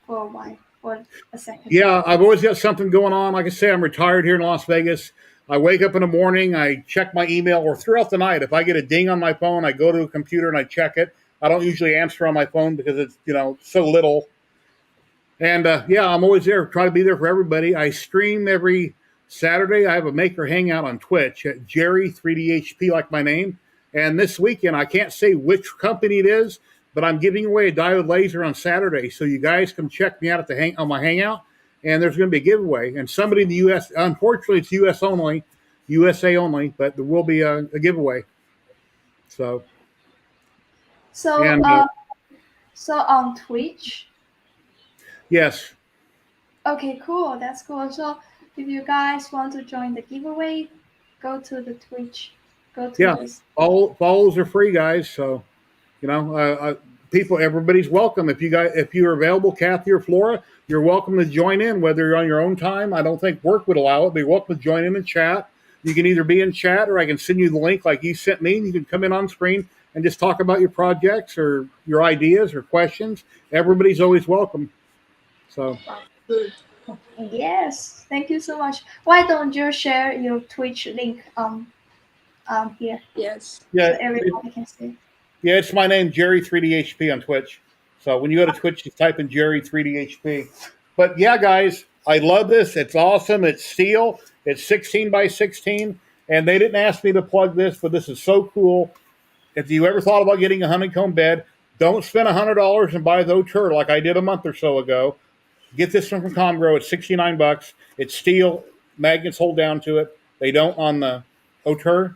a while, for a second. Yeah, I've always got something going on. Like I say, I'm retired here in Las Vegas. I wake up in the morning, I check my email, or throughout the night. If I get a ding on my phone, I go to a computer and I check it. I don't usually answer on my phone because it's so little. And I'm always there. Try to be there for everybody. I stream every Saturday. I have a maker hangout on Twitch at Jerry 3DHP, like my name. And this weekend, I can't say which company it is, but I'm giving away a diode laser on Saturday. So you guys come check me out at on my hangout, and there's going to be a giveaway. And somebody in the U.S., unfortunately, it's USA only, but there will be a giveaway. So on Twitch. Yes. Okay, cool. That's cool. So if you guys want to join the giveaway, go to the Twitch. This. Follows are free, guys. So, everybody's welcome. If you're available, Kathy or Flora, you're welcome to join in, whether you're on your own time. I don't think work would allow it, but you're welcome to join in and chat. You can either be in chat or I can send you the link like you sent me, and you can come in on screen and just talk about your projects or your ideas or questions. Everybody's always welcome. So. Yes, thank you so much. Why don't you share your Twitch link here? Yes. Yeah. So everybody can see. Yeah, it's my name, Jerry 3DHP on Twitch. So when you go to Twitch, you type in Jerry 3DHP. But yeah, guys, I love this. It's awesome. It's steel. It's 16 by 16. And they didn't ask me to plug this, but this is so cool. If you ever thought about getting a honeycomb bed, don't spend $100 and buy the Auteur like I did a month or so ago. Get this one from Comgrow. It's $69. It's steel. Magnets hold down to it. They don't on the Auteur.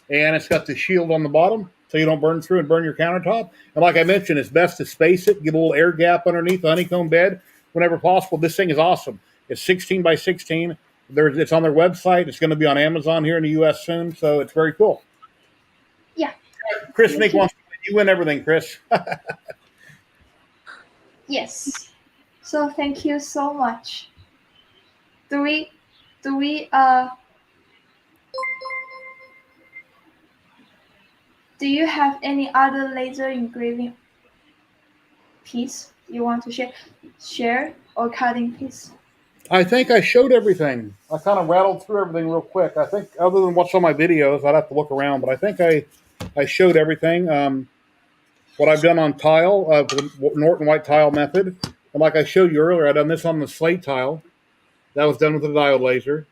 And it's got the shield on the bottom so you don't burn through and burn your countertop. And like I mentioned, it's best to space it, give a little air gap underneath the honeycomb bed whenever possible. This thing is awesome. It's 16 by 16. It's on their website. It's going to be on Amazon here in the U.S. soon, so it's very cool. Yeah. Chris Mink wants to win. You win everything, Chris. Yes. So thank you so much. Do we do you have any other laser engraving piece you want to share or cutting piece? I think I showed everything. I kind of rattled through everything real quick. I think, other than what's on my videos, I'd have to look around, but I think I showed everything. What I've done on tile, the Norton White tile method, and like I showed you earlier, I done this on the slate tile. That was done with a diode laser.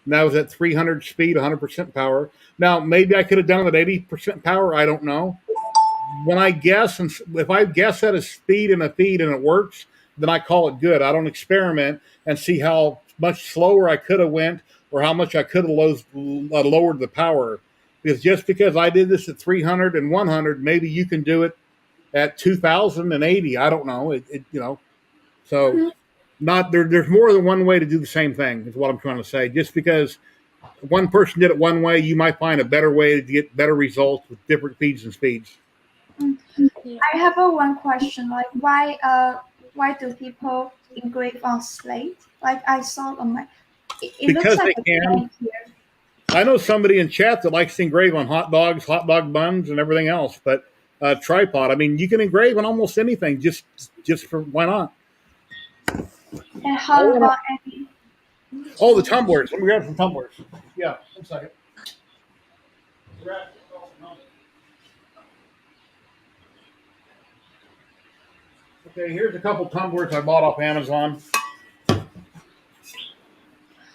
And that was at 300 speed, 100% power. Now, maybe I could have done it at 80% power. I don't know. When I guess, and if I guess at a speed and a feed and it works, then I call it good. I don't experiment and see how much slower I could have went or how much I could have lowered the power. Because just because I did this at 300 and 100, maybe you can do it at 2,080. I don't know. So Mhm. not there. There's more than one way to do the same thing. Is what I'm trying to say. Just because one person did it one way, you might find a better way to get better results with different feeds and speeds. I have one question. Like, why do people engrave on slate? Like, I saw on my. It looks Because like they a can. pen here. I know somebody in chat that likes to engrave on hot dogs, hot dog buns, and everything else. But tripod. I mean, you can engrave on almost anything. Just for why not? And how about any? Oh, the tumblers. Let me grab some tumblers. Yeah, 1 second. Okay, here's a couple tumblers I bought off Amazon.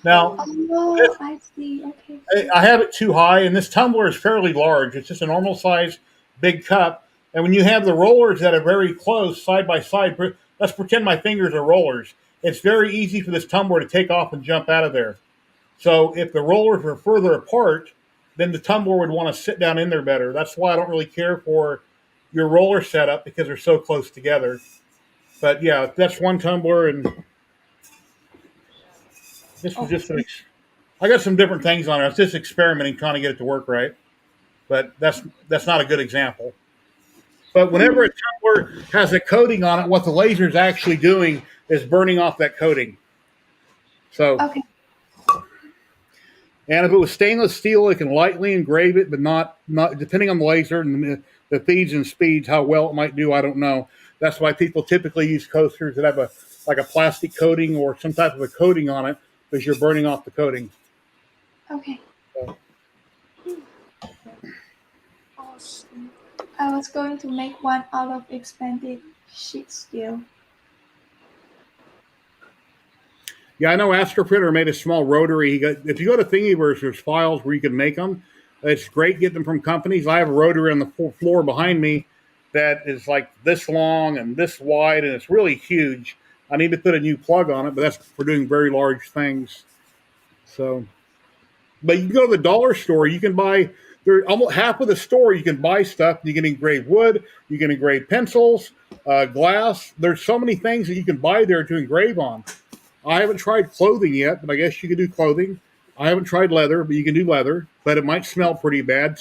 Now, Oh, I see. Okay. I have it too high, and this tumbler is fairly large. It's just a normal size big cup. And when you have the rollers that are very close, side by side, let's pretend my fingers are rollers. It's very easy for this tumbler to take off and jump out of there. So if the rollers were further apart, then the tumbler would want to sit down in there better. That's why I don't really care for your roller setup because they're so close together. But yeah, that's one tumbler, and this was just I got some different things on it. I was just experimenting, trying to get it to work right. But that's not a good example. But whenever a tumbler has a coating on it, what the laser is actually doing is burning off that coating. So, Okay. and if it was stainless steel, it can lightly engrave it, but not depending on the laser and the feeds and speeds, how well it might do, I don't know. That's why people typically use coasters that have a plastic coating or some type of a coating on it, because you're burning off the coating. Okay. So, Awesome. I was going to make one out of expanded sheet steel. yeah, I know Astroprinter made a small rotary. If you go to Thingiverse, there's files where you can make them. It's great getting them from companies. I have a rotary on the floor behind me that is like this long and this wide, and it's really huge. I need to put a new plug on it, but that's for doing very large things. So, but you can go to the dollar store. You can buy there almost half of the store. You can buy stuff. You can engrave wood. You can engrave pencils, glass. There's so many things that you can buy there to engrave on. I haven't tried clothing yet, but I guess you can do clothing. I haven't tried leather, but you can do leather. But it might smell pretty bad.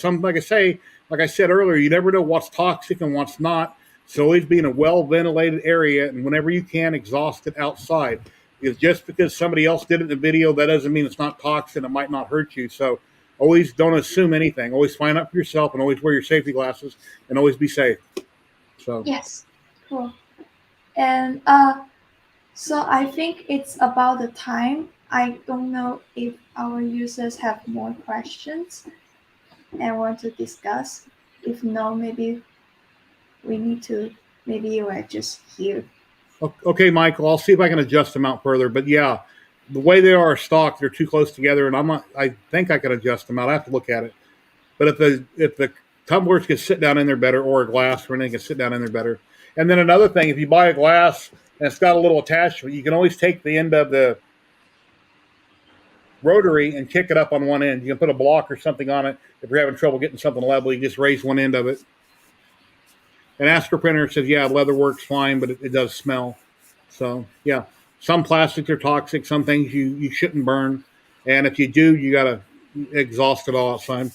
Like I said earlier, you never know what's toxic and what's not. So always be in a well ventilated area, and whenever you can, exhaust it outside. Because just because somebody else did it in the video, that doesn't mean it's not toxic. It might not hurt you. So always don't assume anything. Always find out for yourself, and always wear your safety glasses, and always be safe. So Yes. Cool. And so I think it's about the time. I don't know if our users have more questions and want to discuss. If no, maybe we need to. Maybe we're just here. okay, Michael, I'll see if I can adjust them out further. But yeah, the way they are stocked, they're too close together, and I think I can adjust them out. I have to look at it. But if the tumblers can sit down in there better, or a glass or anything can sit down in there better. And then another thing, if you buy a glass and it's got a little attachment, you can always take the end of the rotary and kick it up on one end. You can put a block or something on it. If you're having trouble getting something level, you just raise one end of it. And Astroprinter says, yeah, leather works fine, but it does smell. So, yeah, some plastics are toxic. Some things you shouldn't burn. And if you do, you got to exhaust it all outside.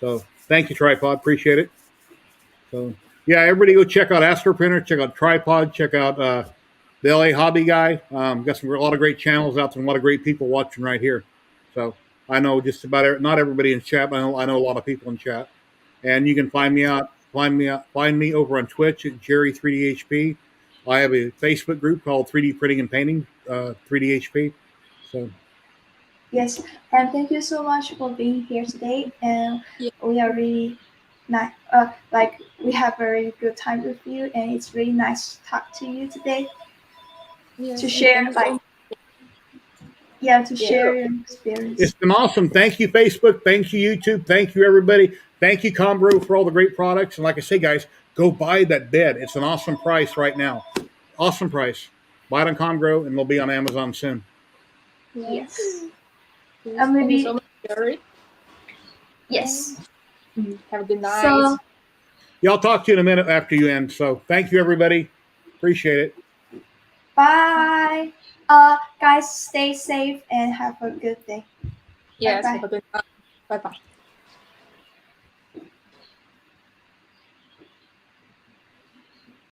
So thank you, Tripod. Appreciate it. So yeah, everybody go check out Astro Printer, check out Tripod, check out the LA Hobby Guy. Got a lot of great channels out there and a lot of great people watching right here. So I know just about not everybody in chat, but I know a lot of people in chat. And you can find me over on Twitch at Jerry3DHP. I have a Facebook group called 3D Printing and Painting 3DHP. So Yes, and thank you so much for being here today. And Yeah. we are really nice. Like we have very good time with you, and it's really nice to talk to you today. Yes, To and share, thank you so much. share your experience. it's been awesome. Thank you, Facebook. Thank you, YouTube. Thank you, everybody. Thank you, Comgrow, for all the great products. And like I say, guys, go buy that bed. It's an awesome price right now. Awesome price. Buy it on Comgrow, and they'll be on Amazon soon. Yes. Yes, And thank you maybe so much, Jerry. yes. Have a good night. So Yeah, I'll talk to you in a minute after you end. So thank you, everybody. Appreciate it. bye. Guys, stay safe and have a good day. Yes, Bye-bye. have a good night. Bye bye.